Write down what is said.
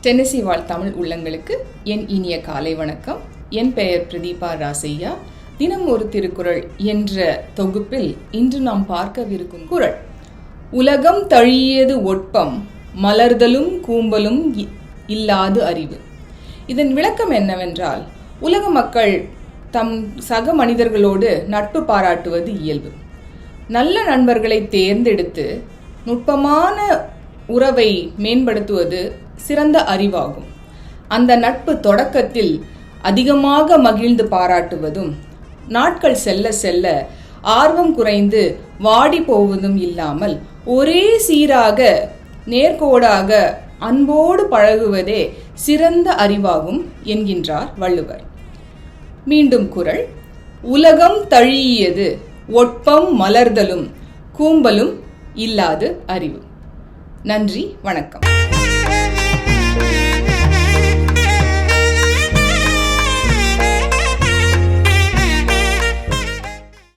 Tennessee வாழ் தமிழ் உள்ளங்களுக்கு என் இனிய காலை வணக்கம். என் பெயர் பிரதீபா ராசையா. தினம் ஒரு திருக்குறள் என்ற தொகுப்பில் இன்று நாம் பார்க்கவிருக்கும் குறள், உலகம் தழியது ஒட்பம் மலர்தலும் கூம்பலும் இல்லாது அறிவு. இதன் விளக்கம் என்னவென்றால், உலக மக்கள் தம் சக மனிதர்களோடு நட்பு பாராட்டுவது இயல்பு. நல்ல நண்பர்களை தேர்ந்தெடுத்து நுட்பமான உறவை மேம்படுத்துவது சிறந்த அறிவாகும். அந்த நட்பு தொடக்கத்தில் அதிகமாக மகிழ்ந்து பாராட்டுவதும், நாட்கள் செல்ல செல்ல ஆர்வம் குறைந்து வாடி போவதும் இல்லாமல் ஒரே சீராக நேர்கோடாக அன்போடு பழகுவதே சிறந்த அறிவாகும் என்கின்றார் வள்ளுவர். மீண்டும் குறள், உலகம் தழியது ஒட்பம் மலர்தலும் கூம்பலும் இல்லாது அறிவு. நன்றி, வணக்கம்.